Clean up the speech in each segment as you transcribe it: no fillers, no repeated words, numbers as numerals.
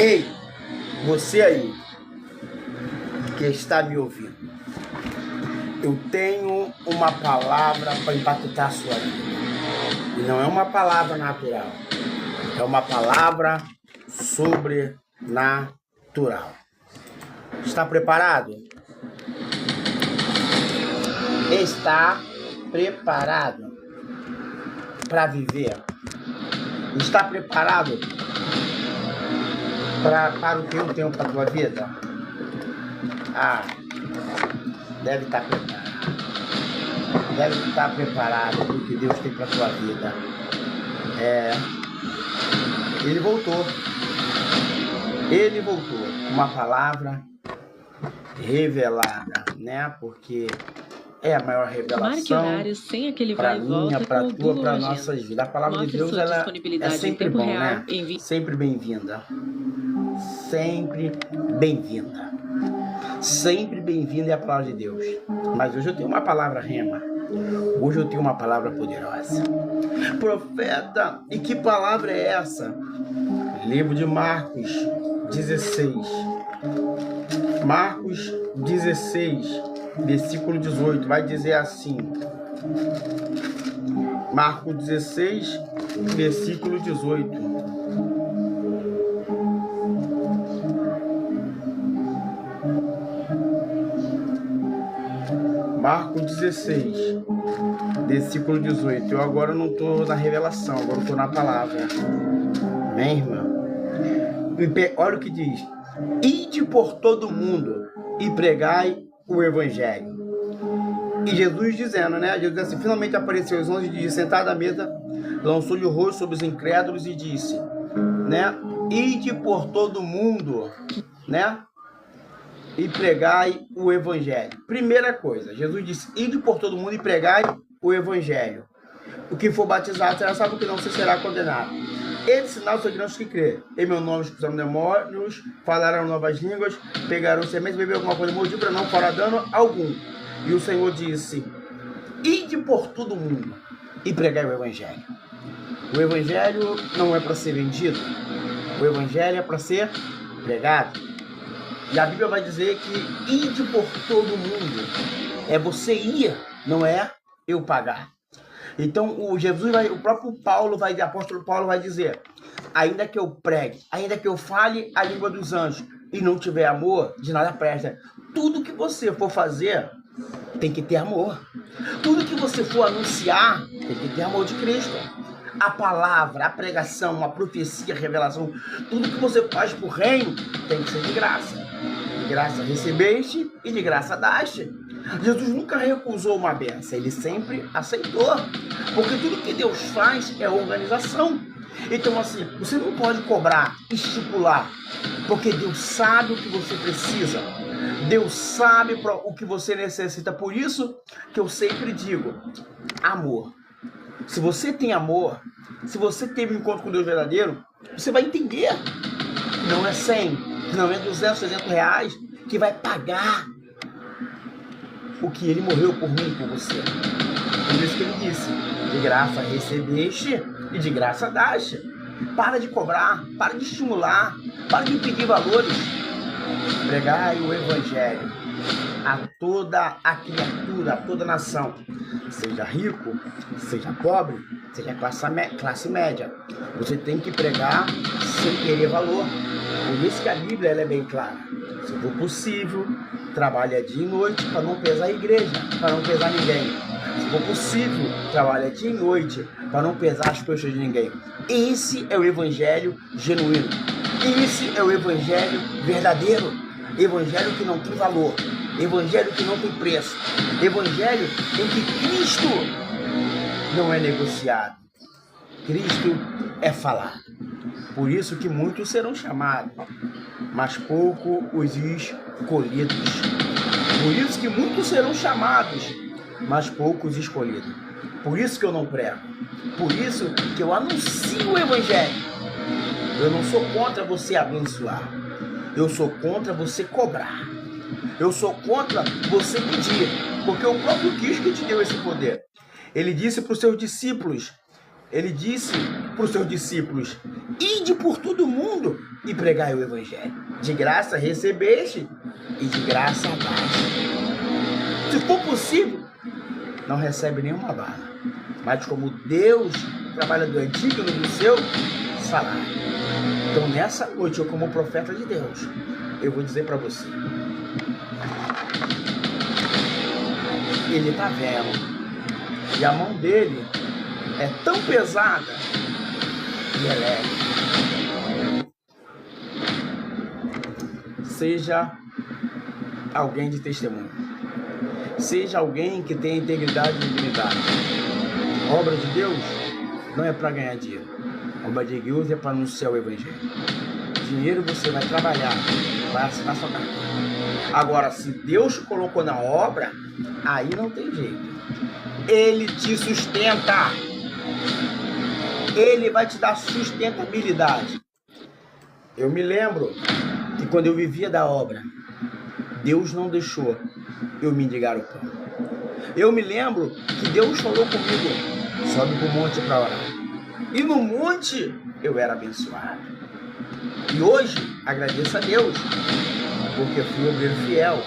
Ei, você aí que está me ouvindo, eu tenho uma palavra para impactar a sua vida. E não é uma palavra natural, é uma palavra sobrenatural. Está preparado? Está preparado para viver? Está preparado para o que eu tenho para a tua vida? Deve estar preparado. Deve estar preparado para o que Deus tem para a tua vida. Ele voltou. Ele voltou. Uma palavra revelada, né? Porque é a maior revelação para minha, para tua, para nossas vidas. A palavra de Deus, ela é sempre bom, né? Sempre bem-vinda. Sempre bem-vinda. Sempre bem-vinda é a palavra de Deus. Mas hoje eu tenho uma palavra rema. Hoje eu tenho uma palavra poderosa. Profeta, e que palavra é essa? Livro de Marcos 16. Marcos 16, versículo 18, vai dizer assim. Marcos 16, versículo 18. Marcos 16, versículo 18. Eu agora não estou na revelação, agora estou na palavra. Amém, irmã? Olha o que diz. Ide por todo mundo e pregai o evangelho. E Jesus dizendo, né? Jesus assim, finalmente apareceu aos 11 dias, sentado à mesa, lançou-lhe o rosto sobre os incrédulos e disse, né? Ide por todo mundo, né? E pregai o evangelho. Primeira coisa, Jesus disse, ide por todo mundo e pregai o evangelho. O que for batizado será salvo, o que não será condenado. Esse sinal seguirão os que crê. Em meu nome expulsarão demônios, falarão novas línguas, pegarão sementes, beberão alguma coisa mordida, não fará dano algum. E o Senhor disse, ide por todo mundo e pregai o evangelho. O evangelho não é para ser vendido. O evangelho é para ser pregado. E a Bíblia vai dizer que ide por todo mundo é você ir, não é eu pagar. Então o próprio Paulo o apóstolo Paulo vai dizer, ainda que eu pregue, ainda que eu fale a língua dos anjos e não tiver amor, de nada presta. Tudo que você for fazer tem que ter amor. Tudo que você for anunciar tem que ter amor de Cristo. A palavra, a pregação, a profecia, a revelação, tudo que você faz por reino tem que ser de graça. De graça recebeste e de graça daste. Jesus nunca recusou uma bênção, ele sempre aceitou. Porque tudo que Deus faz é organização. Então assim, você não pode cobrar, estipular, porque Deus sabe o que você precisa. Deus sabe o que você necessita. Por isso que eu sempre digo, amor. Se você tem amor, se você teve um encontro com Deus verdadeiro, você vai entender que não é 100, que não é 200, 300 reais que vai pagar o que ele morreu por mim e por você. Por isso que ele disse, de graça recebeste e de graça daste. Para de cobrar, para de estimular, para de pedir valores. Pregai o evangelho a toda a criatura, a toda a nação. Seja rico, seja pobre, seja classe média. Você tem que pregar sem querer valor. Por isso que a Bíblia ela é bem clara. Se for possível, trabalha dia e noite para não pesar a igreja, para não pesar ninguém. Se for possível, trabalha dia e noite para não pesar as coxas de ninguém. Esse é o evangelho genuíno. Esse é o evangelho verdadeiro. Evangelho que não tem valor. Evangelho que não tem preço. Evangelho em que Cristo não é negociado. Cristo é falado. Por isso que muitos serão chamados, mas pouco os escolhidos. Por isso que muitos serão chamados, mas poucos escolhidos. Por isso que eu não prego. Por isso que eu anuncio o evangelho. Eu não sou contra você abençoar. Eu sou contra você cobrar. Eu sou contra você pedir. Porque o próprio Cristo te deu esse poder. Ele disse para os seus discípulos, Ele disse para os seus discípulos: ide por todo mundo e pregai o evangelho. De graça recebeste e de graça dás. Se for possível, não recebe nenhuma bala. Mas como Deus trabalha do antigo no seu salário. Então nessa noite, eu como profeta de Deus, eu vou dizer para você: ele está vendo. E a mão dele é tão pesada e é leve. Seja alguém de testemunho. Seja alguém que tenha integridade e dignidade. A obra de Deus não é para ganhar dinheiro. A obra de Deus é para anunciar o evangelho. Dinheiro você vai trabalhar, vai assinar sua carteira. Agora, se Deus te colocou na obra, aí não tem jeito. Ele te sustenta. Ele vai te dar sustentabilidade. Eu me lembro que quando eu vivia da obra, Deus não deixou eu mendigar o pão. Eu me lembro que Deus falou comigo: sobe para o monte para orar. E no monte eu era abençoado. E hoje agradeço a Deus, porque fui obreiro fiel,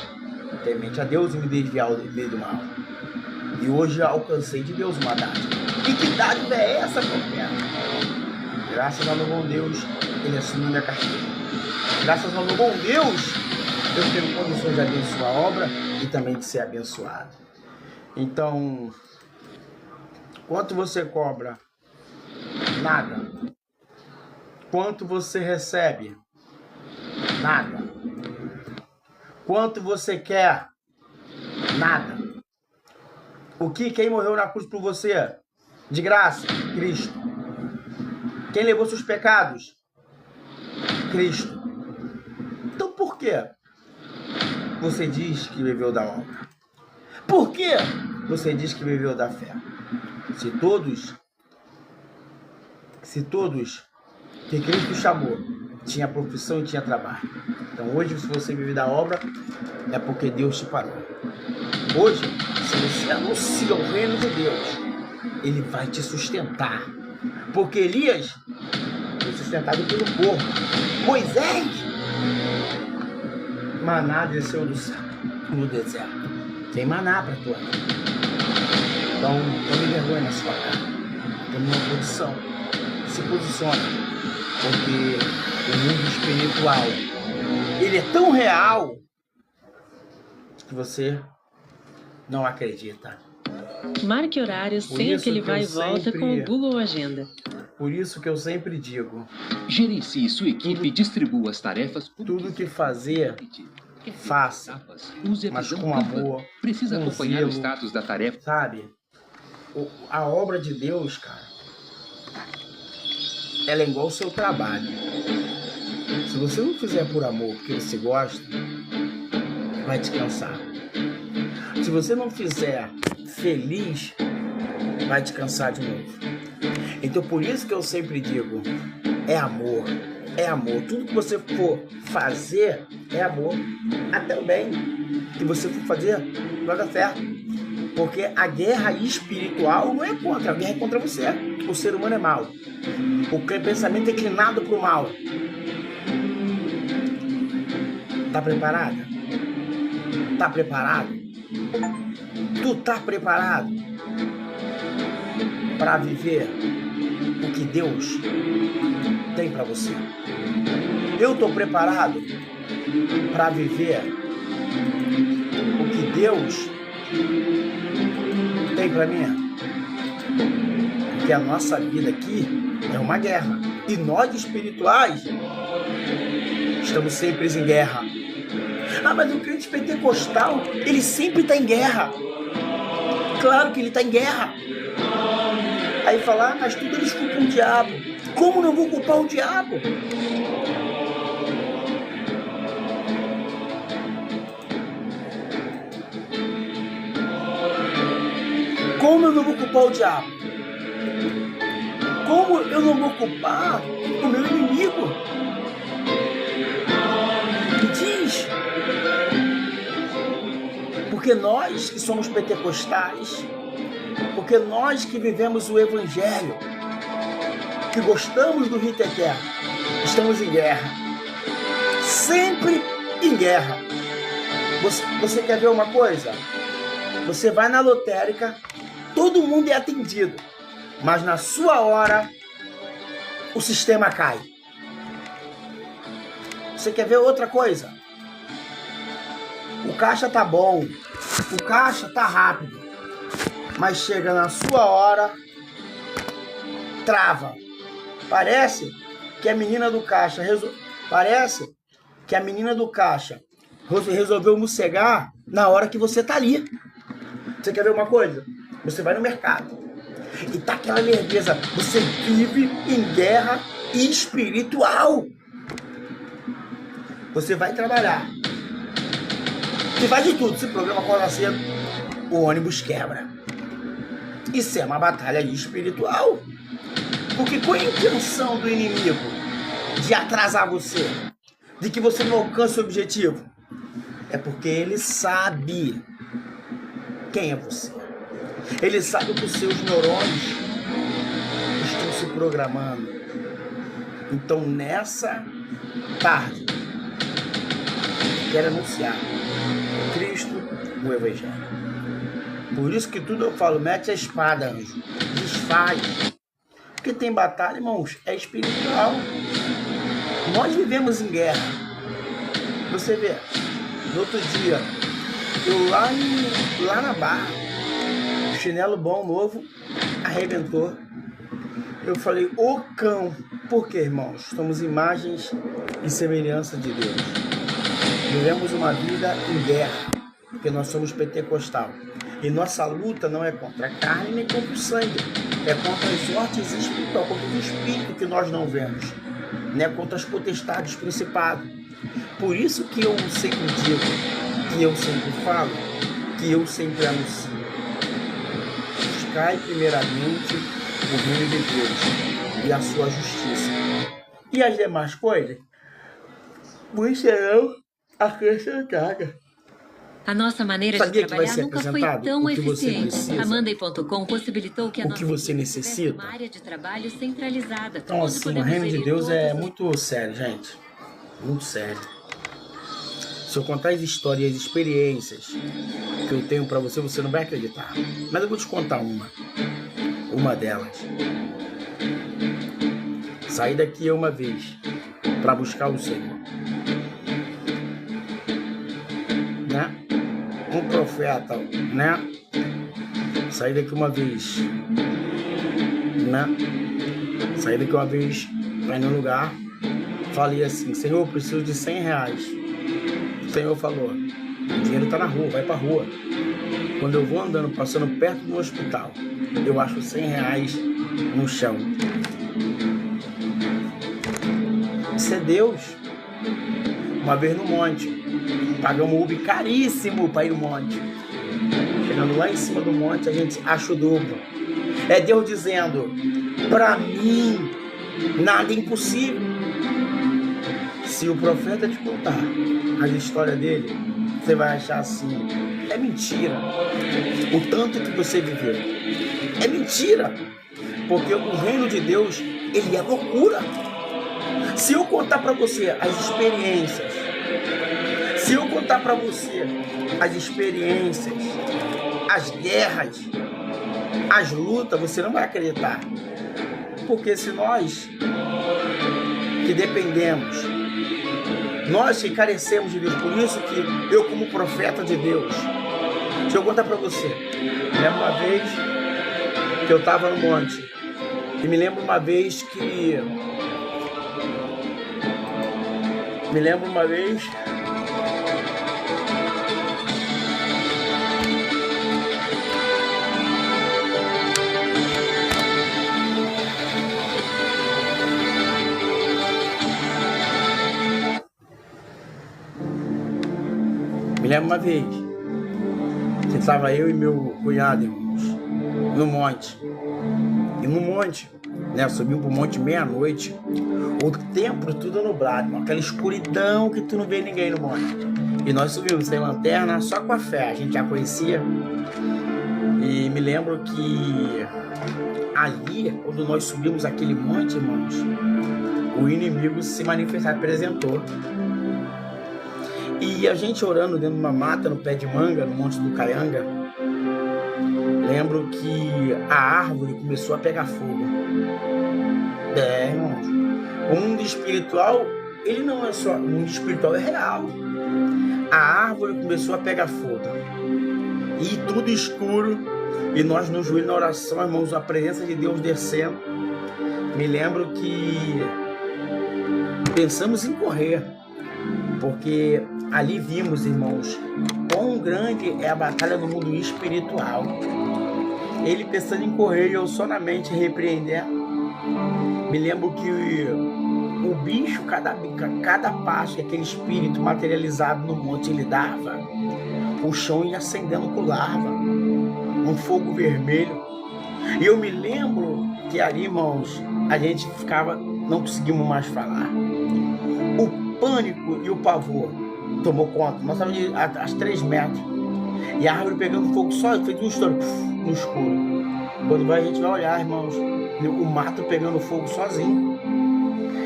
temente a Deus e me desviar do meio do mal. E hoje alcancei de Deus uma dádiva. E que dádiva é essa, profeta? Graças ao meu bom Deus, Ele assumiu minha carteira. Graças ao meu bom Deus, eu tenho condições de abençoar a obra e também de ser abençoado. Então, quanto você cobra? Nada. Quanto você recebe? Nada. Quanto você quer? Nada. Quem morreu na cruz por você? De graça? Cristo. Quem levou seus pecados? Cristo. Então por que você diz que viveu da obra? Por que você diz que viveu da fé? Se todos que Cristo chamou tinha profissão e tinha trabalho. Então hoje, se você vive da obra, é porque Deus te parou. Hoje, se você anuncia o reino de Deus, Ele vai te sustentar. Porque Elias foi sustentado pelo povo. Moisés, maná desceu do céu no deserto. Tem maná para tua vida. Então, não me vergonhe na sua cara. Tome uma posição. Se posiciona. Porque o mundo espiritual, ele é tão real que você não acredita. Marque horário sempre que ele vai e volta com o Google Agenda. Por isso que eu sempre digo: gerencie sua equipe e distribua as tarefas. Tudo que fazer, faça, mas com amor. Precisa com acompanhar zelo, o status da tarefa. Sabe? A obra de Deus, cara, ela é igual ao seu trabalho. Se você não fizer por amor, porque você gosta, vai te cansar. Se você não fizer feliz, vai te cansar de novo. Então por isso que eu sempre digo: é amor, é amor. Tudo que você for fazer é amor. Até o bem que você for fazer vai dar certo. Porque a guerra espiritual não é contra, a guerra é contra você. O ser humano é mau. O pensamento é inclinado para o mal. Tá preparada? Tá preparado? Tu tá preparado para viver o que Deus tem para você? Eu tô preparado para viver o que Deus tem para mim? Porque a nossa vida aqui é uma guerra. E nós espirituais estamos sempre em guerra. Ah, mas o crente pentecostal, ele sempre está em guerra. Claro que ele está em guerra. Aí falar: mas tudo eles culpam o diabo. Como não vou culpar o diabo? Como eu não vou culpar o diabo? Como eu não vou culpar o meu inimigo? Me diz. Porque nós que somos pentecostais, porque nós que vivemos o evangelho, que gostamos do rito eterno, estamos em guerra. Sempre em guerra. Você quer ver uma coisa? Você vai na lotérica, todo mundo é atendido, mas na sua hora o sistema cai. Você quer ver outra coisa? O caixa tá bom, o caixa tá rápido, mas chega na sua hora, trava. Parece que a menina do caixa resolveu mossegar na hora que você tá ali. Você quer ver uma coisa? Você vai no mercado e tá aquela lerdeza. Você vive em guerra espiritual. Você vai trabalhar. Você faz de tudo. Se programa acorda cedo, o ônibus quebra. Isso é uma batalha espiritual. Porque qual é a intenção do inimigo de atrasar você? De que você não alcance o objetivo? É porque ele sabe quem é você. Ele sabe que os seus neurônios estão se programando. Então, nessa tarde, quero anunciar Cristo no Evangelho. Por isso que tudo eu falo, mete a espada, anjo. Desfaz. Porque tem batalha, irmãos, é espiritual. Nós vivemos em guerra. Você vê, no outro dia, eu lá na Barra, chinelo bom, novo, arrebentou. Eu falei, ô cão. Por quê, irmãos? Somos imagens e semelhança de Deus. Vivemos uma vida em guerra, porque nós somos pentecostal. E nossa luta não é contra a carne nem contra o sangue. É contra as sortes espirituais, contra o espírito que nós não vemos. Né? Contra as potestades, principados. Por isso que eu sempre digo, que eu sempre falo, que eu sempre anuncio. Buscai primeiramente o reino de Deus e a sua justiça. E as demais coisas vos serão acrescentadas. A nossa maneira de trabalhar nunca foi tão eficiente. A Monday.com possibilitou que a nossa você necessita. Uma área de trabalho centralizada. Então, assim, o reino de Deus é muito sério, gente. Muito sério. Se eu contar as histórias e as experiências que eu tenho pra você, você não vai acreditar. Mas eu vou te contar uma delas. Saí daqui uma vez pra buscar o Senhor. Né? Um profeta, né? Saí daqui uma vez, né? Saí daqui uma vez pra ir num lugar. Falei assim, Senhor, eu preciso de 100 reais. O Senhor falou, o dinheiro tá na rua, vai pra rua. Quando eu vou andando, passando perto do hospital, eu acho 100 reais no chão. Isso é Deus. Uma vez no monte, pagamos um Uber caríssimo para ir no monte. Chegando lá em cima do monte, a gente acha o dobro. É Deus dizendo, para mim, nada é impossível. Se o profeta te contar a história dele, você vai achar assim, é mentira. O tanto que você viveu. É mentira. Porque o reino de Deus, ele é loucura. Se eu contar para você as experiências, as guerras, as lutas, você não vai acreditar. Porque se nós que dependemos, nós que carecemos de Deus, por isso que eu como profeta de Deus, deixa eu contar para você, lembro uma vez que eu estava no monte, e me lembro uma vez que que estava eu e meu cunhado, irmãos, no monte. E no monte, né, subimos pro monte meia-noite, o tempo tudo nublado, aquela escuridão que tu não vê ninguém no monte. E nós subimos sem lanterna, só com a fé, a gente já conhecia. E me lembro que ali, quando nós subimos aquele monte, irmãos, o inimigo se manifestou, apresentou. E a gente orando dentro de uma mata, no pé de manga, no Monte do Caianga, lembro que a árvore começou a pegar fogo. Irmãos, o mundo espiritual, ele não é só, o mundo espiritual é real. A árvore começou a pegar fogo. E tudo escuro, e nós no joelho na oração, irmãos, a presença de Deus descendo. Me lembro que pensamos em correr, porque ali vimos, irmãos, quão grande é a batalha do mundo espiritual. Ele pensando em correr e eu só na mente repreendendo. Me lembro que o bicho, cada passo que aquele espírito materializado no monte ele dava, o chão ia acendendo com lava, um fogo vermelho. E eu me lembro que ali, irmãos, a gente ficava, não conseguimos mais falar. O pânico e o pavor tomou conta. Nós estávamos a 3 metros. E a árvore pegando fogo só, fez um estouro no escuro. Quando a gente vai olhar, irmãos, o mato pegando fogo sozinho.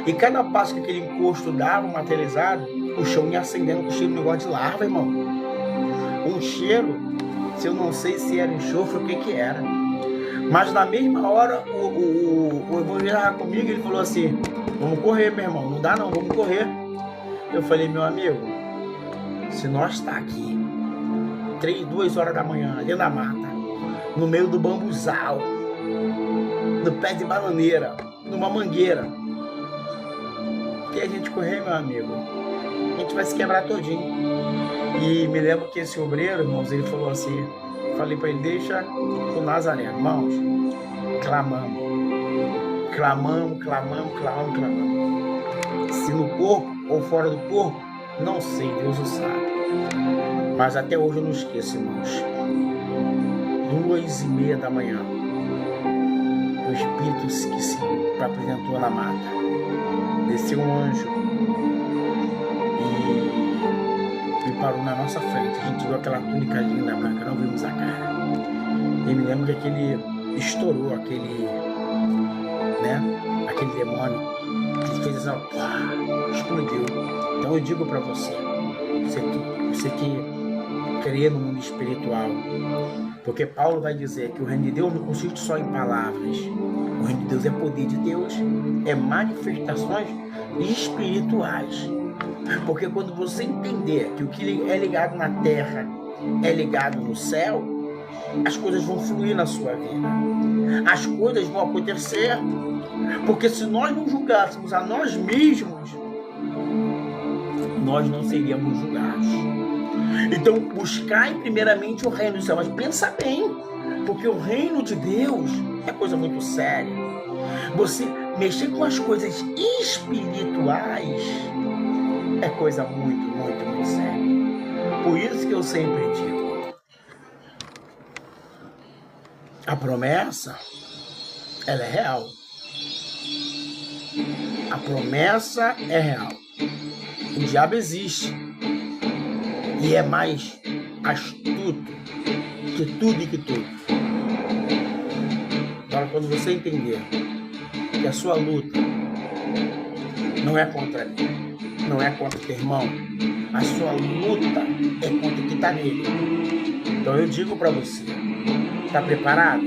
E cada passo que aquele encosto dava, materializado, o chão ia acendendo com cheiro de negócio de larva, irmão. Um cheiro, se eu não sei se era enxofre ou o que era. Mas na mesma hora, o irmão estava comigo e ele falou assim: vamos correr, meu irmão, não dá não, vamos correr. Eu falei: meu amigo, se nós está aqui 2 horas da manhã, dentro da mata, no meio do bambuzal, no pé de bananeira, numa mangueira, que a gente correr, meu amigo, a gente vai se quebrar todinho. E me lembro que esse obreiro, irmãos, ele falou assim, falei para ele: deixa o Nazareno, irmãos, clamamos, se no corpo ou fora do corpo, não sei, Deus o sabe. Mas até hoje eu não esqueço, irmãos. 2:30 da manhã, o Espírito que se apresentou na mata. Desceu um anjo e parou na nossa frente. A gente viu aquela túnica linda, branca, não vimos a cara. E me lembro que aquele estourou, aquele demônio, que fez assim, explodiu. Então eu digo para você que crê no mundo espiritual, porque Paulo vai dizer que o reino de Deus não consiste só em palavras. O reino de Deus é poder de Deus, é manifestações espirituais. Porque quando você entender que o que é ligado na terra é ligado no céu, as coisas vão fluir na sua vida, as coisas vão acontecer. Porque se nós não julgássemos a nós mesmos, nós não seríamos julgados. Então, buscai primeiramente o reino do céu. Mas pensa bem, porque o reino de Deus é coisa muito séria. Você mexer com as coisas espirituais é coisa muito séria. Por isso que eu sempre digo, a promessa, ela é real. A promessa é real. O diabo existe. E é mais astuto que tudo e que tudo. Agora, quando você entender que a sua luta não é contra ele, não é contra o teu irmão, a sua luta é contra o que está nele. Então eu digo para você, está preparado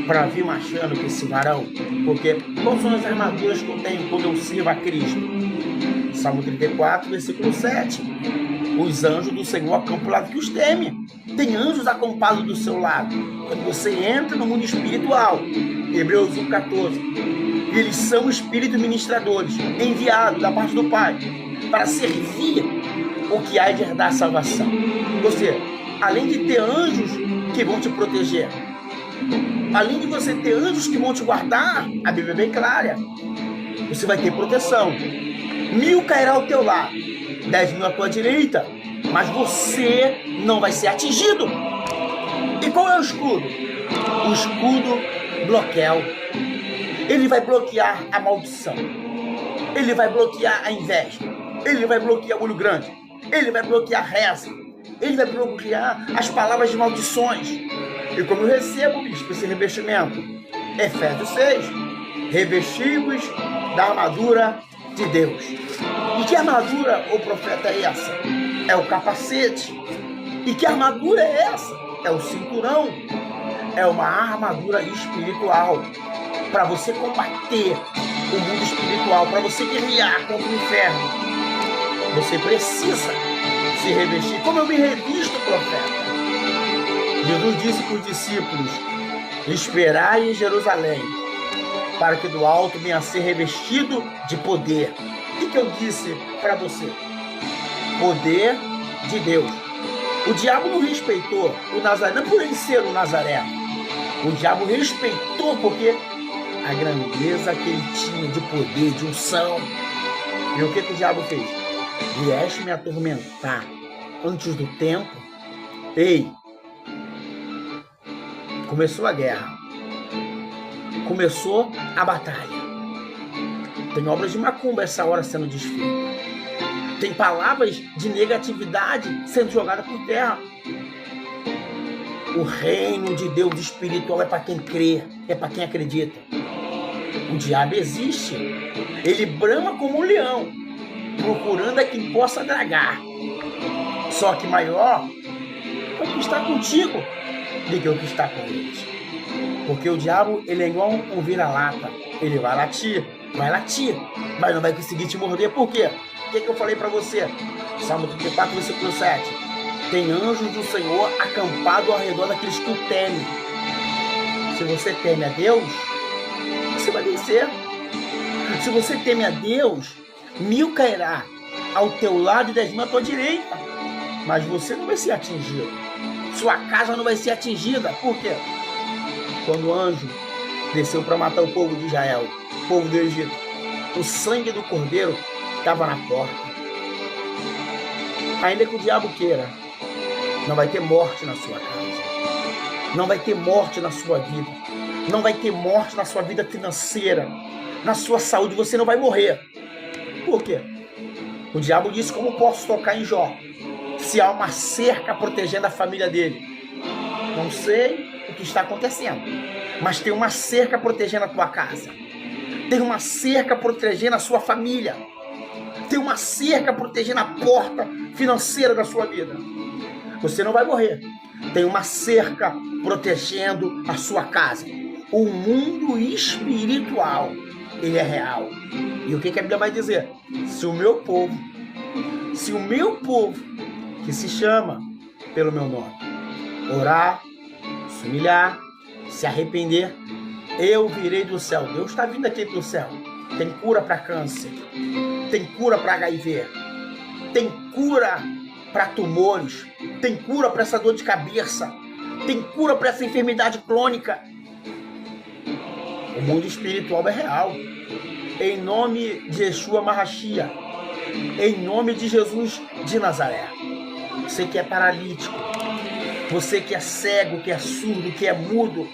para vir marchando com esse varão? Porque quais são as armaduras que eu tenho quando eu sirvo a Cristo? Salmo 34, versículo 7. Os anjos do Senhor acampam ao lado que os teme. Tem anjos acampados do seu lado. Quando você entra no mundo espiritual, Hebreus 1,14, eles são espíritos ministradores, enviados da parte do Pai, para servir o que há de herdar a salvação. Você, além de ter anjos que vão te proteger, além de você ter anjos que vão te guardar, a Bíblia é bem clara, você vai ter proteção. 1000 cairá ao teu lado, 10.000 à tua direita, mas você não vai ser atingido. E qual é o escudo? O escudo bloqueia. Ele vai bloquear a maldição. Ele vai bloquear a inveja. Ele vai bloquear o olho grande. Ele vai bloquear a reza. Ele vai bloquear as palavras de maldições. E como eu recebo, bispo, esse revestimento? Efésios 6. Revestivos da armadura de Deus. E que armadura, ô profeta, é essa? É o capacete. E que armadura é essa? É o cinturão. É uma armadura espiritual. Para você combater o mundo espiritual, para você guerrear contra o inferno, você precisa se revestir. Como eu me revisto, profeta? Jesus disse para os discípulos: esperai em Jerusalém, para que do alto venha a ser revestido de poder. O que eu disse para você? Poder de Deus. O diabo não respeitou o Nazaré, não por ele ser o Nazaré. O diabo respeitou porque a grandeza que ele tinha de poder, de unção. E o que o diabo fez? Vieste me atormentar antes do tempo. Ei, começou a guerra. Começou a batalha. Tem obras de macumba essa hora sendo desfeitas. Tem palavras de negatividade sendo jogadas por terra. O reino de Deus espiritual é para quem crê, é para quem acredita. O diabo existe. Ele brama como um leão, procurando a quem possa dragar. Só que maior é o que está contigo do que o que está com eles. Porque o diabo, ele é igual um vira-lata. Ele vai latir, mas não vai conseguir te morder. Por quê? O que eu falei para você? Salmo 34, versículo 7. Tem anjos do Senhor acampado ao redor daqueles que o temem. Se você teme a Deus, você vai vencer. Se você teme a Deus, 1000 cairá ao teu lado e 10.000 à tua direita. Mas você não vai ser atingido. Sua casa não vai ser atingida. Por quê? Quando o anjo desceu para matar o povo de Israel, o povo do Egito, o sangue do cordeiro estava na porta. Ainda que o diabo queira, não vai ter morte na sua casa. Não vai ter morte na sua vida. Não vai ter morte na sua vida financeira. Na sua saúde, você não vai morrer. Por quê? O diabo disse: como posso tocar em Jó se há uma cerca protegendo a família dele? Não sei o que está acontecendo, mas tem uma cerca protegendo a tua casa. Tem uma cerca protegendo a sua família. Tem uma cerca protegendo a porta financeira da sua vida. Você não vai morrer. Tem uma cerca protegendo a sua casa. O mundo espiritual, ele é real. E o que a Bíblia vai dizer? Se o meu povo, que se chama pelo meu nome, orar, se humilhar, se arrepender, eu virei do céu. Deus está vindo aqui do céu. Tem cura para câncer, tem cura para HIV, tem cura para tumores, tem cura para essa dor de cabeça, tem cura para essa enfermidade crônica. O mundo espiritual é real. Em nome de Yeshua Mahashia, em nome de Jesus de Nazaré. Você que é paralítico, você que é cego, que é surdo, que é mudo,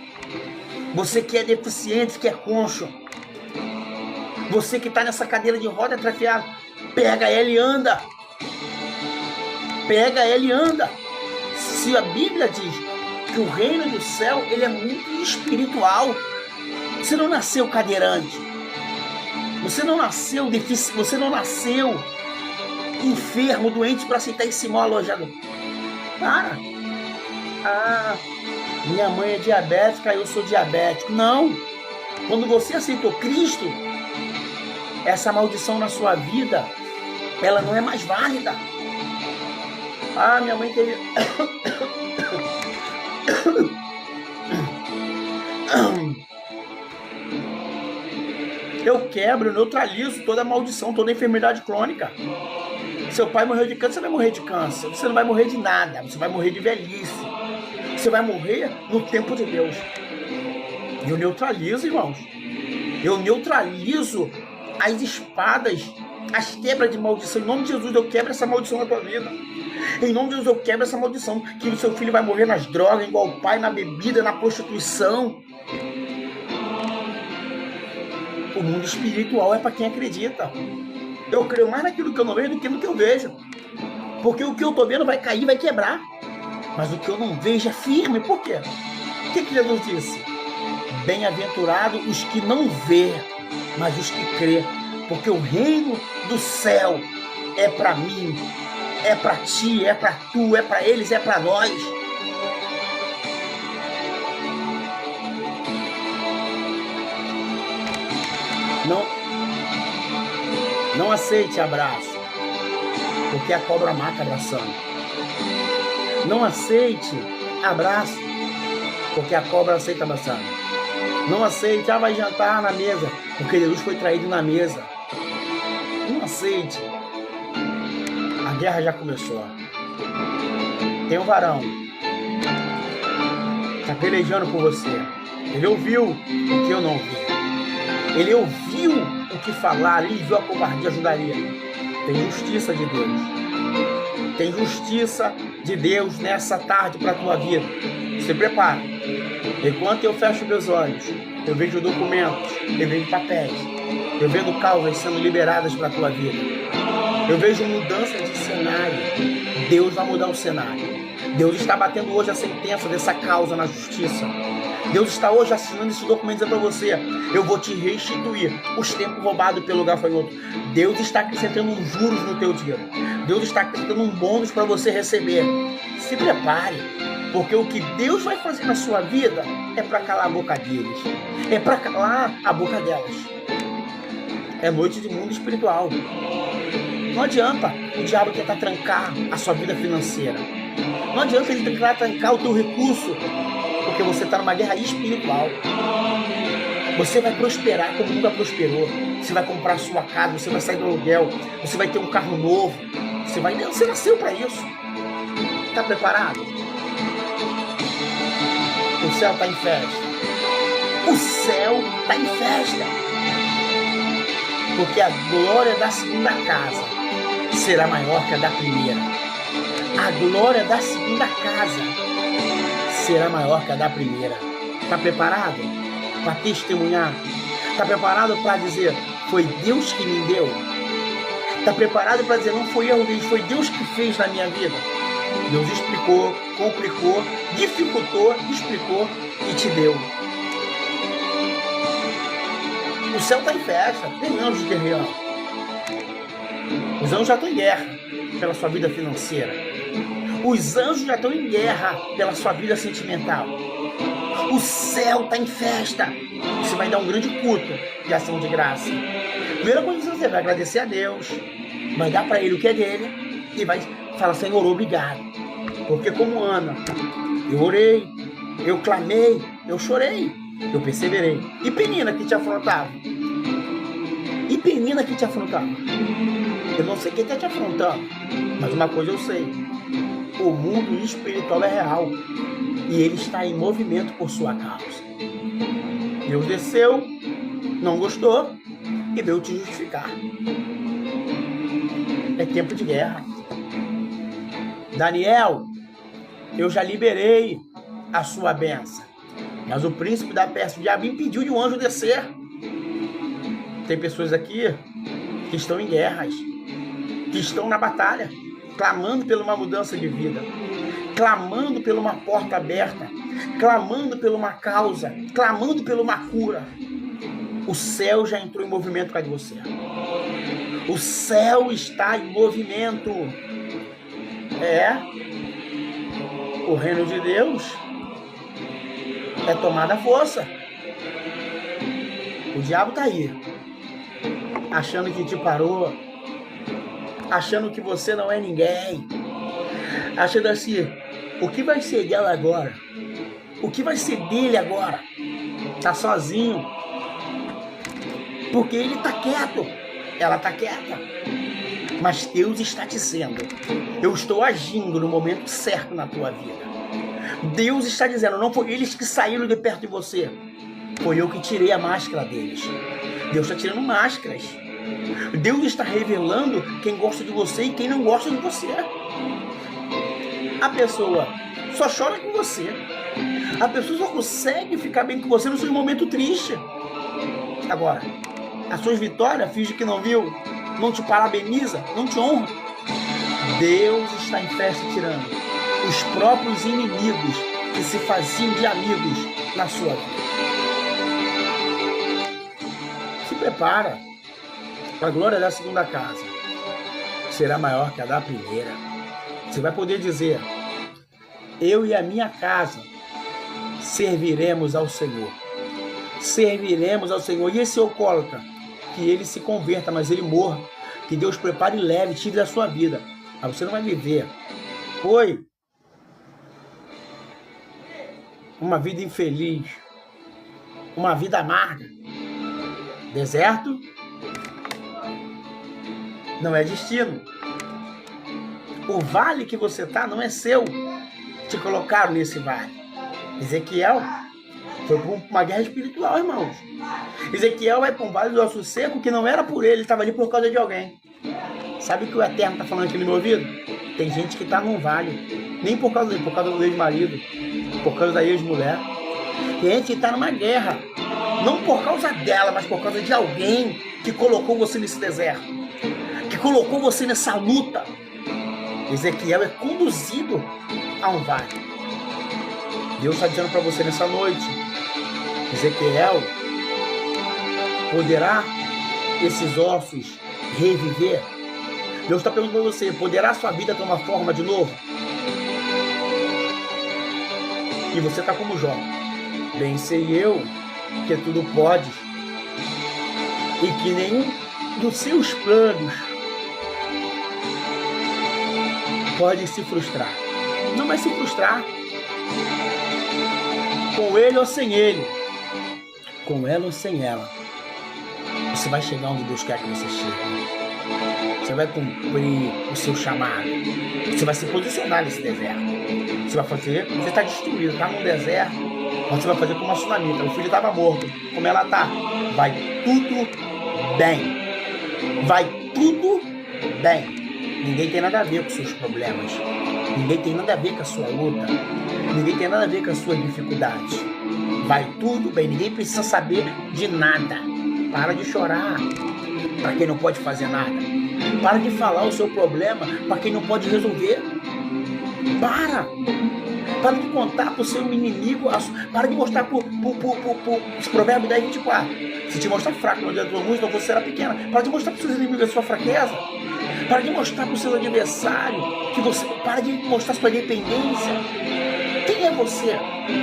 você que é deficiente, que é coxo, você que está nessa cadeira de roda atrofiada, pega ela e anda. Pega ela e anda. Se a Bíblia diz que o reino do céu, ele é muito espiritual. Você não nasceu cadeirante. Você não nasceu deficiente. Você não nasceu enfermo, doente para aceitar esse mal alojado. Para. Ah, minha mãe é diabética, eu sou diabético. Não. Quando você aceitou Cristo, essa maldição na sua vida, ela não é mais válida. Ah, minha mãe teve... Eu quebro, eu neutralizo toda a maldição, toda a enfermidade crônica. Seu pai morreu de câncer, você vai morrer de câncer. Você não vai morrer de nada, você vai morrer de velhice. Você vai morrer no tempo de Deus. E eu neutralizo, irmãos. Eu neutralizo as espadas, as quebras de maldição. Em nome de Jesus, eu quebro essa maldição na tua vida. Em nome de Jesus, eu quebro essa maldição. Que o seu filho vai morrer nas drogas, igual o pai, na bebida, na prostituição. O mundo espiritual é para quem acredita. Eu creio mais naquilo que eu não vejo do que no que eu vejo. Porque o que eu estou vendo vai cair, vai quebrar. Mas o que eu não vejo é firme. Por quê? O que Jesus disse? Bem-aventurados os que não vê, mas os que crê, porque o reino do céu é para mim, é para ti, é para tu, é para eles, é para nós. Não aceite abraço, porque a cobra mata abraçando. Não aceite abraço, porque a cobra aceita abraçando. Não aceite, vai jantar na mesa, porque Jesus foi traído na mesa. Não aceite. A guerra já começou. Tem um varão, está pelejando por você. Ele ouviu o que eu não ouvi. Ele ouviu o que falaram, ele viu a covardia, ajudaria. Tem justiça de Deus. Tem justiça de Deus nessa tarde para a tua vida. Se prepara. Enquanto eu fecho meus olhos, eu vejo documentos, eu vejo papéis, eu vejo causas sendo liberadas para a tua vida. Eu vejo mudança de cenário. Deus vai mudar o cenário. Deus está batendo hoje a sentença dessa causa na justiça. Deus está hoje assinando esses documentos para você. Eu vou te restituir os tempos roubados pelo gafanhoto. Deus está acrescentando uns juros no teu dinheiro. Deus está acrescentando um bônus para você receber. Se prepare, porque o que Deus vai fazer na sua vida é para calar a boca deles. É para calar a boca delas. É noite de mundo espiritual. Não adianta o diabo tentar trancar a sua vida financeira. Não adianta ele tentar trancar o teu recurso, porque você está numa guerra espiritual. Você vai prosperar como nunca prosperou. Você vai comprar a sua casa, você vai sair do aluguel, você vai ter um carro novo. Você nasceu para isso. Está preparado? O céu está em festa. O céu está em festa. Porque a glória da segunda casa será maior que a da primeira. A glória da segunda casa será maior que a da primeira. Está preparado para testemunhar? Está preparado para dizer, foi Deus que me deu? Está preparado para dizer, não foi eu, foi Deus que fez na minha vida? Deus explicou, complicou, dificultou, explicou e te deu. O céu está em festa, tem anjos guerreando. Os anjos já estão em guerra pela sua vida financeira. Os anjos já estão em guerra pela sua vida sentimental. O céu está em festa. Você vai dar um grande culto de ação de graça. Primeira coisa que você vai agradecer a Deus, vai dar para Ele o que é dele e vai falar, Senhor, obrigado. Porque como Ana, eu orei, eu clamei, eu chorei, eu perseverei. E Penina que te afrontava? E Penina que te afrontava? Eu não sei quem está te afrontando, mas uma coisa eu sei. O mundo espiritual é real e ele está em movimento por sua causa. Deus desceu, não gostou e veio te justificar. É tempo de guerra. Daniel, eu já liberei a sua bênção, mas o príncipe da Pérsia, o diabo, impediu de um anjo descer. Tem pessoas aqui que estão em guerras, que estão na batalha, clamando por uma mudança de vida, clamando por uma porta aberta, clamando por uma causa, clamando por uma cura. O céu já entrou em movimento por causa de você. O céu está em movimento. O reino de Deus é tomada a força. O diabo está aí, achando que te parou, achando que você não é ninguém, achando assim, o que vai ser dela agora? O que vai ser dele agora? Tá sozinho, porque ele tá quieto, ela tá quieta, mas Deus está dizendo, eu estou agindo no momento certo na tua vida. Deus está dizendo, não foi eles que saíram de perto de você, foi eu que tirei a máscara deles. Deus está tirando máscaras. Deus está revelando quem gosta de você e quem não gosta de você. A pessoa só chora com você. A pessoa só consegue ficar bem com você no seu momento triste. Agora, as suas vitórias, finge que não viu, não te parabeniza, não te honra. Deus está em festa tirando os próprios inimigos que que se faziam de amigos na sua vida. Se prepara. A glória da segunda casa será maior que a da primeira. Você vai poder dizer: eu e a minha casa serviremos ao Senhor. Serviremos ao Senhor. E esse alcoólatra, que ele se converta, mas ele morra. Que Deus prepare e leve, tire da sua vida. Mas você não vai viver. Oi. Uma vida infeliz. Uma vida amarga. Deserto não é destino. O vale que você está não é seu. Te colocaram nesse vale. Ezequiel foi para uma guerra espiritual, irmãos. Ezequiel vai para um vale do osso seco que não era por ele estava ali por causa de alguém. Sabe o que o Eterno está falando aqui no meu ouvido? Tem gente que está num vale, nem por causa dele, por causa do ex-marido, por causa da ex-mulher. Tem gente que está numa guerra, não por causa dela, mas por causa de alguém que colocou você nesse deserto, que colocou você nessa luta. Ezequiel é conduzido a um vale. Deus está dizendo para você nessa noite: Ezequiel, poderá esses ossos reviver? Deus está perguntando para você: poderá sua vida tomar forma de novo? E você está como Jó: bem sei eu que tudo podes e que nenhum dos seus planos pode se frustrar. Não vai se frustrar. Com ele ou sem ele, com ela ou sem ela, você vai chegar onde Deus quer que você chegue. Você vai cumprir o seu chamado. Você vai se posicionar nesse deserto. Você vai fazer, você está destruído, está num deserto, mas você vai fazer como a sunamita. O filho estava morto. Como ela está? Vai tudo bem. Vai tudo bem. Ninguém tem nada a ver com seus problemas. Ninguém tem nada a ver com a sua luta. Ninguém tem nada a ver com as suas dificuldades. Vai tudo bem. Ninguém precisa saber de nada. Para de chorar para quem não pode fazer nada. Para de falar o seu problema para quem não pode resolver. Para de contar para o seu inimigo. Para de mostrar para os provérbios 10, 24. Se te mostrar fraco no dia do mundo, então você será pequena. Para de mostrar para os seus inimigos a sua fraqueza. Para de mostrar para o seu adversário que você... Para de mostrar sua dependência. Quem é você?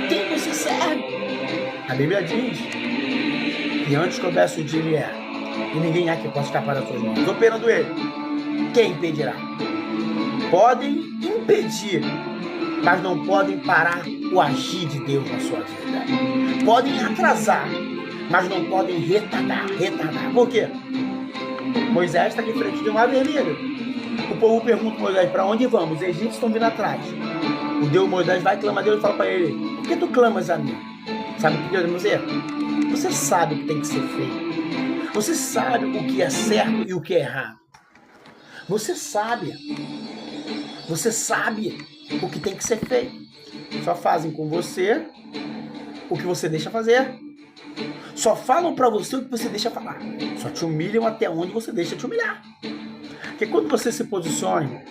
Quem você serve? A Bíblia diz que antes que houvesse o dia ele é, e ninguém há que possa escapar das suas mãos. Operando ele, quem impedirá? Podem impedir, mas não podem parar o agir de Deus na sua vida. Podem atrasar, mas não podem retardar. Por quê? Moisés está aqui em frente de uma vermelha. O povo pergunta a Moisés: para onde vamos? Os egípcios estão vindo atrás. O Deus Moisés vai clamar a Deus e fala para ele: por que tu clamas a mim? Sabe o que Deus vai dizer? Você sabe o que tem que ser feito. Você sabe o que é certo e o que é errado. Você sabe o que tem que ser feito. Só fazem com você o que você deixa fazer. Só falam para você o que você deixa falar. Só te humilham até onde você deixa te humilhar. Porque quando você se posiciona,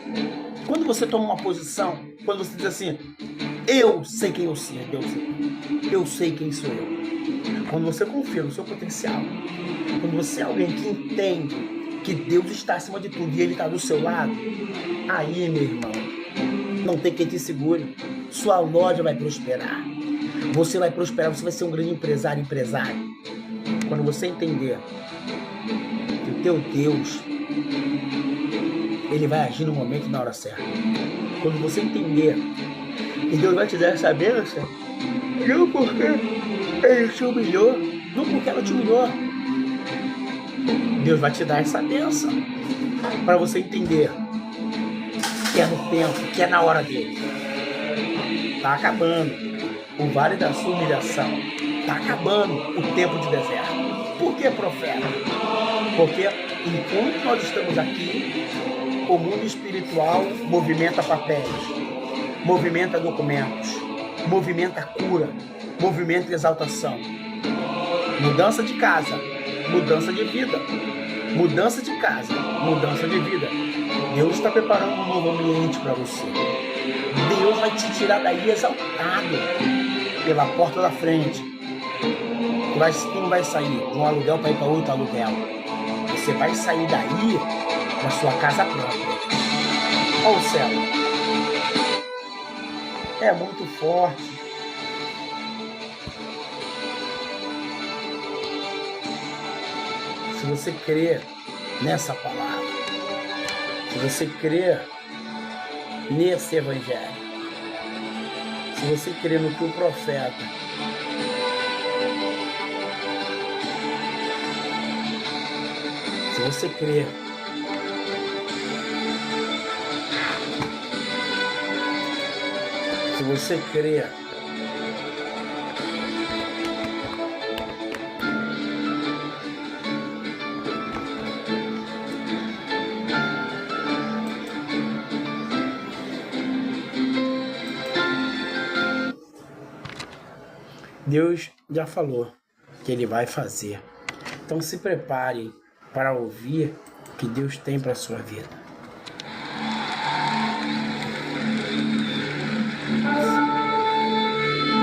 quando você toma uma posição, quando você diz assim: eu sei quem eu sou, eu sei quem sou eu. Quando você confia no seu potencial, quando você é alguém que entende que Deus está acima de tudo e Ele está do seu lado, aí, meu irmão, não tem quem te segure. Sua loja vai prosperar. Você vai prosperar, você vai ser um grande empresário. Quando você entender que o teu Deus, Ele vai agir no momento e na hora certa. Quando você entender que Deus vai te dar essa bênção, não porque Ele te humilhou, não porque ela te humilhou. Deus vai te dar essa bênção para você entender que é no tempo, que é na hora dele. Está acabando o vale da sua humilhação. Está acabando o tempo de deserto. Por que, profeta? Porque enquanto nós estamos aqui, o mundo espiritual movimenta papéis, movimenta documentos, movimenta cura, movimenta exaltação. Mudança de casa, mudança de vida. Mudança de casa, mudança de vida. Deus está preparando um novo ambiente para você. Deus Deus vai te tirar daí exaltado pela porta da frente. Tu não vai sair de um aluguel para ir para outro aluguel. Você vai sair daí para sua casa própria. Olha o céu. É muito forte. Se você crer nessa palavra, se você crer nesse evangelho, se você crer no que o profeta se você crer se você crer Deus já falou que Ele vai fazer. Então se prepare para ouvir o que Deus tem para a sua vida.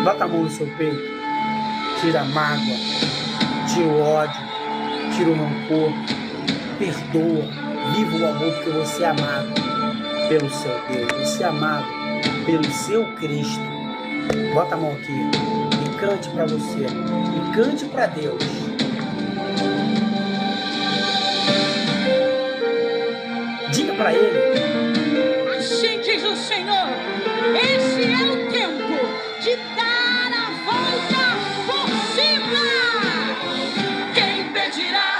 Bota a mão no seu peito, tira a mágoa, tira o ódio, tira o rancor, perdoa, viva o amor, porque você é amado pelo seu Deus, você é amado pelo seu Cristo. Bota a mão aqui e cante para você, e cante para Deus. Diga para Ele. Assim diz o Senhor, esse é o tempo de dar a volta por cima. Quem impedirá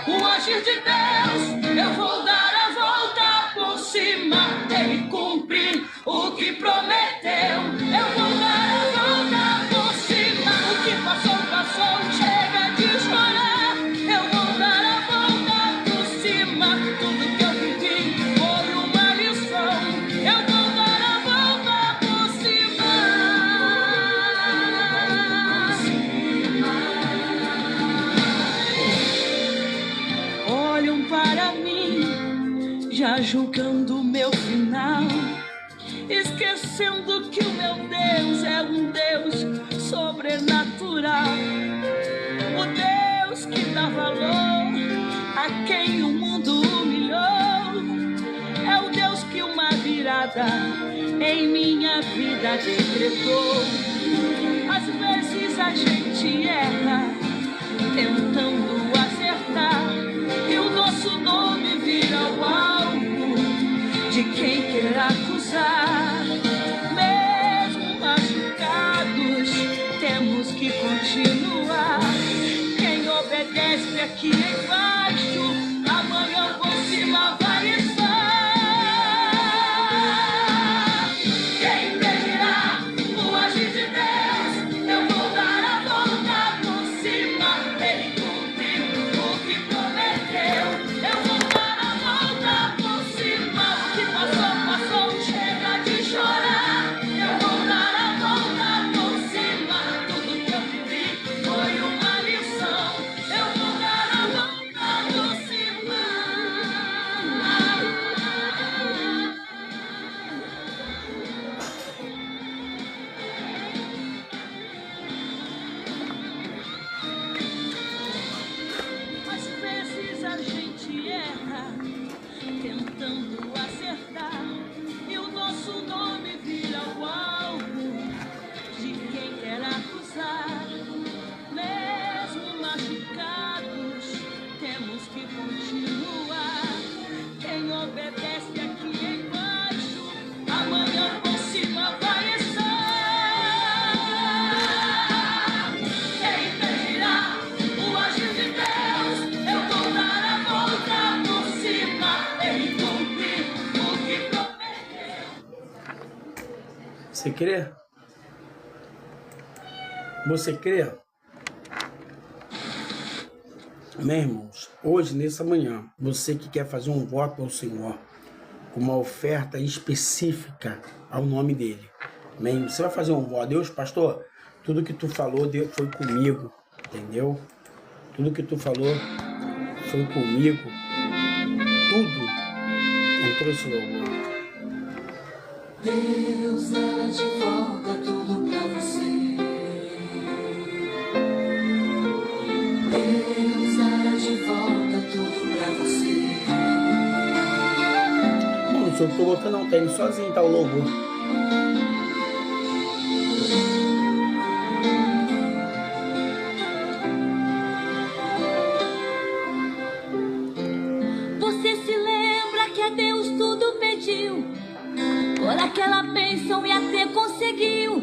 o agir de Deus? Eu vou dar a volta por cima. Ele cumprir o que prometeu. Eu vou dar a volta por cima. O que passou, passou, chega de chorar. Eu vou dar a volta por cima. Tudo que eu vivi foi uma lição. Eu vou dar a volta por cima. Olham para mim, já julgando o meu final, esquecendo que o meu Deus é um Deus sobrenatural, o Deus que dá valor a quem o mundo humilhou, é o Deus que uma virada em minha vida decretou. Às vezes a gente erra tentando acertar, e o nosso nome vira o alvo de quem quer acusar. Mesmo machucados, temos que continuar. Quem obedece aqui embaixo, amanhã por cima vai estar. Quem impedirá o agir de Deus? Eu vou dar a volta por cima. Ele cumpriu o que prometeu. Eu vou dar a volta por cima. O que passou, passou, chega de chorar. Eu vou dar a volta por cima. Tudo que eu vivi foi uma lição. Eu vou dar a volta por cima. Às vezes a gente erra tentando acertar, e o nosso nome vira o alvo de quem quer acusar. Mesmo machucados, temos que continuar. Quem obedece aqui embaixo, amanhã por cima vai estar. Quem impedirá o agir de Deus? Eu vou dar a volta por cima. Ele cumpriu o que prometeu. Você crê? Você crê? Meus irmãos, hoje, nessa manhã, você que quer fazer um voto ao Senhor, com uma oferta específica ao nome dele, amém? Você vai fazer um voto. Deus, pastor, tudo que tu falou Deus foi comigo, entendeu? Tudo que tu falou foi comigo. Tudo entrou esse louvor. Deus dará de volta tudo pra você. Deus dará de volta tudo pra você. Bom, se eu tô botando um tênis sozinho, tá o logo. Você se lembra que a Deus tudo pediu? Por aquela bênção e até conseguiu.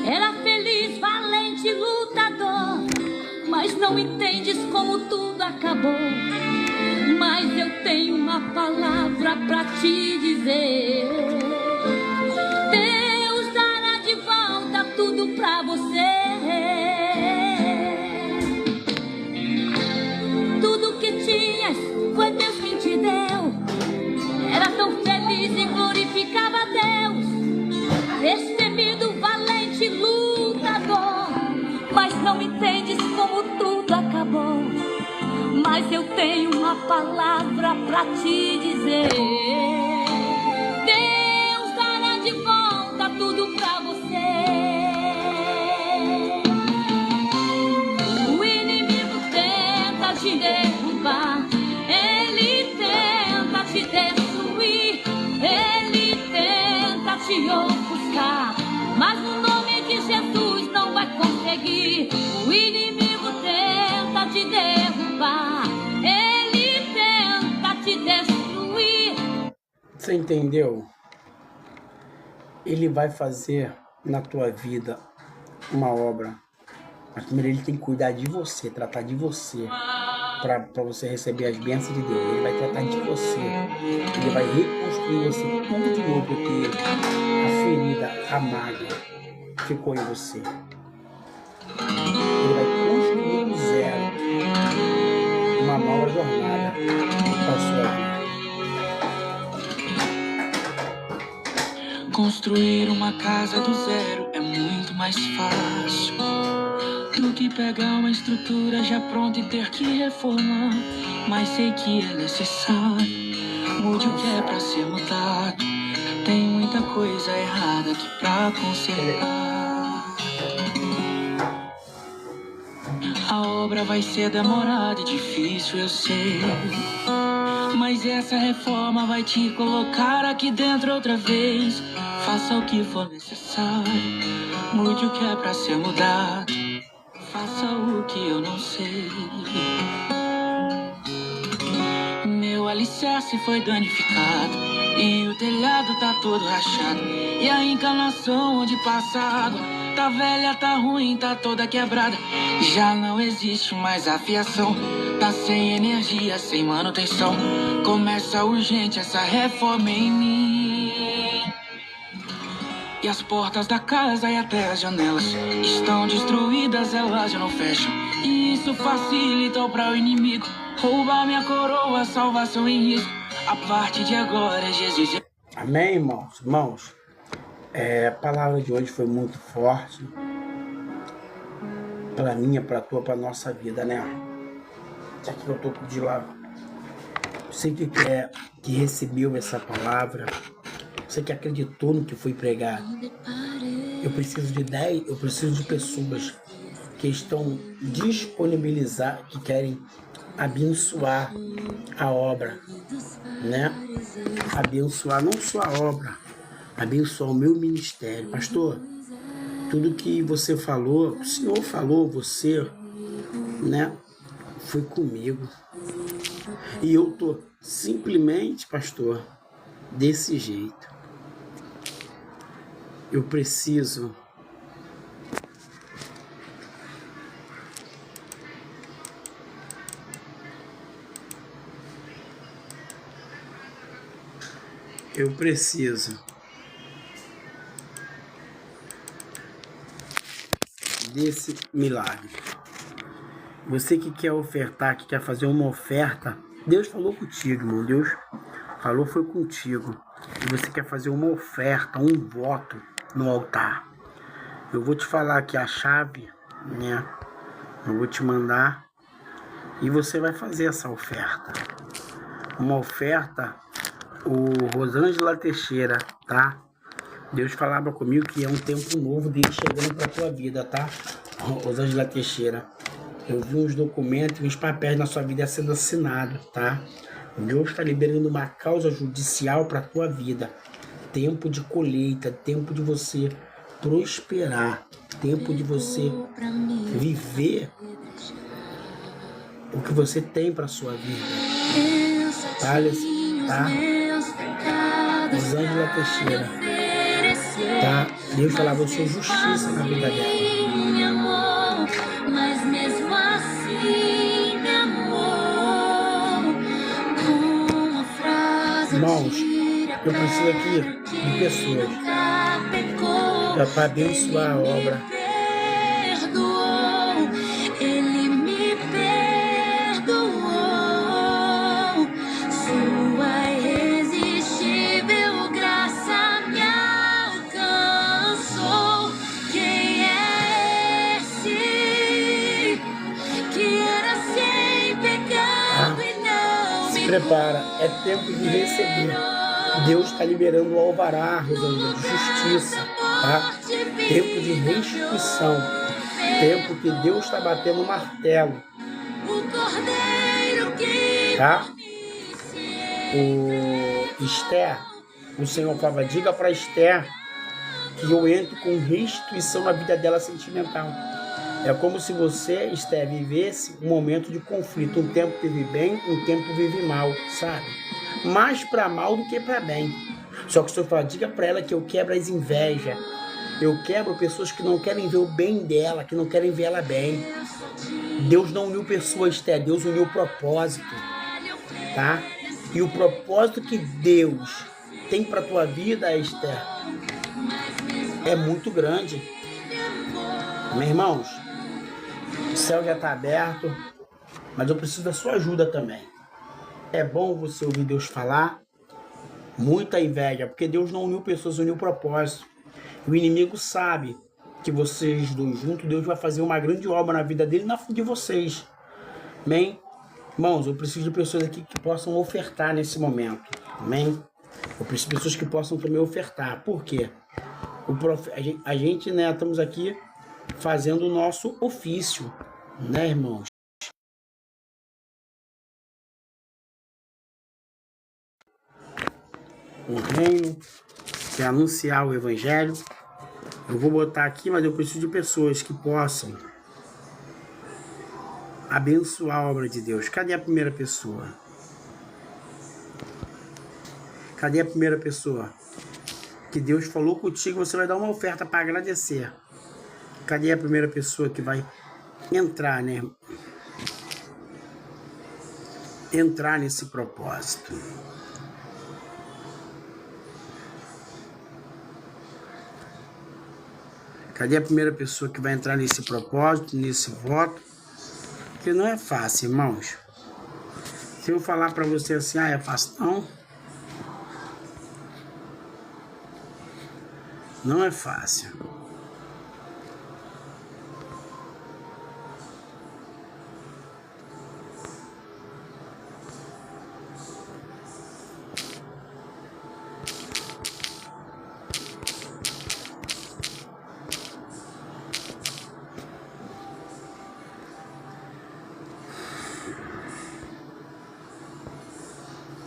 Era feliz, valente, lutador. Mas não entendes como tudo acabou. Mas eu tenho uma palavra pra te dizer. Deus dará de volta tudo pra você. Tudo que tinhas foi Deus quem te deu. Era tão feliz e glorificava a Deus. Destemido, valente, lutador. Mas não entendes como tudo acabou. Mas eu tenho uma palavra pra te dizer. Deus dará de volta tudo pra você. O inimigo tenta te derrubar. Ele tenta te destruir. Ele tenta te ofuscar. Mas no nome de Jesus não vai conseguir. O inimigo tenta te derrubar. Ele tenta te destruir. Você entendeu? Ele vai fazer na tua vida uma obra. Mas primeiro ele tem que cuidar de você, tratar de você. Para você receber as bênçãos de Deus. Ele vai tratar de você. Ele vai reconstruir você tudo de novo, porque a ferida, a mágoa ficou em você. Ele vai construir do zero uma nova jornada para a sua vida. Construir uma casa do zero é muito mais fácil do que pegar uma estrutura já pronta e ter que reformar. Mas sei que é necessário. Mude o que é pra ser mudado. Tem muita coisa errada aqui pra consertar. A obra vai ser demorada e difícil, eu sei. Mas essa reforma vai te colocar aqui dentro outra vez. Faça o que for necessário. Mude o que é pra ser mudado. Faça o que eu não sei. Meu alicerce foi danificado e o telhado tá todo rachado. E a encanação onde passa água tá velha, tá ruim, tá toda quebrada. Já não existe mais a fiação. Tá sem energia, sem manutenção. Começa urgente essa reforma em mim. E as portas da casa e até as janelas estão destruídas, elas já não fecham. E isso facilita para o inimigo roubar minha coroa, salvação em risco. A partir de agora, Jesus... Amém, irmãos? Irmãos, a palavra de hoje foi muito forte para minha, para tua, para nossa vida, né? Isso aqui eu tô de lá. Você que recebeu essa palavra, você que acreditou no que foi pregado, eu preciso de pessoas que estão disponibilizadas, que querem abençoar a obra, né? Abençoar não só a obra, abençoar o meu ministério. Pastor, tudo que você falou, o Senhor falou, você, né? Foi comigo. E eu tô simplesmente, pastor, desse jeito. Eu preciso desse milagre. Você que quer ofertar, que quer fazer uma oferta, Deus falou contigo, irmão. Deus falou, foi contigo. E você quer fazer uma oferta, um voto no altar. Eu vou te falar aqui a chave, né? Eu vou te mandar e você vai fazer essa oferta. Uma oferta, o Rosângela Teixeira, tá? Deus falava comigo que é um tempo novo dele chegando para tua vida, tá? Rosângela Teixeira. Eu vi uns documentos, uns papéis na sua vida sendo assinados, tá? Deus está liberando uma causa judicial para tua vida. Tempo de colheita, tempo de você prosperar, tempo de você viver o que você tem para sua vida. Tá? Rosângela Teixeira. Tá? Deus falava, eu sou justiça na vida dela. Mas mesmo assim, meu amor, com uma frase. Irmãos, eu preciso aqui de pessoas para abençoar a obra. Ele me perdoou. Sua irresistível graça me alcançou. Quem é esse que era sem pecado e não me Prepara, é tempo de receber. Deus está liberando o alvará, Rosângela, de justiça, tá? Tempo de restituição, tempo que Deus está batendo o martelo, tá? O Esther, o Senhor falava, diga para Esther que eu entro com restituição na vida dela sentimental. É como se você, Esther, vivesse um momento de conflito. Um tempo vive bem, um tempo vive mal, sabe? Mais para mal do que para bem. Só que o Senhor fala, diga para ela que eu quebro as invejas. Eu quebro pessoas que não querem ver o bem dela, que não querem ver ela bem. Deus não uniu pessoas, Esther, Deus uniu o propósito, tá? E o propósito que Deus tem para tua vida, Esther, é muito grande. Meus irmãos, o céu já está aberto, mas eu preciso da sua ajuda também. É bom você ouvir Deus falar, muita inveja, porque Deus não uniu pessoas, uniu propósito. O inimigo sabe que vocês dois juntos, Deus vai fazer uma grande obra na vida dele e na vida de vocês. Amém? Irmãos, eu preciso de pessoas aqui que possam ofertar nesse momento. Amém? Eu preciso de pessoas que possam também ofertar. Por quê? A gente, né, estamos aqui fazendo o nosso ofício, né, irmãos? O reino, que é anunciar o evangelho. Eu vou botar aqui, mas eu preciso de pessoas que possam abençoar a obra de Deus. Cadê a primeira pessoa? Cadê a primeira pessoa? Que Deus falou contigo, você vai dar uma oferta para agradecer. Cadê a primeira pessoa que vai entrar, né? Entrar nesse propósito. Cadê a primeira pessoa que vai entrar nesse propósito, nesse voto? Porque não é fácil, irmãos. Se eu falar para você assim, é fácil, não. Não é fácil.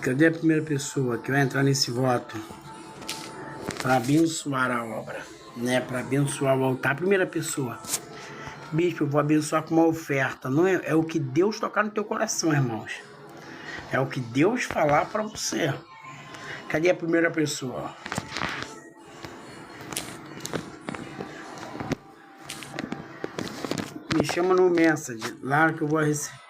Cadê a primeira pessoa que vai entrar nesse voto para abençoar a obra, né? Para abençoar o altar. A primeira pessoa, bispo, eu vou abençoar com uma oferta. Não é, é o que Deus tocar no teu coração, irmãos. É o que Deus falar para você. Cadê a primeira pessoa? Me chama no message, lá que eu vou receber.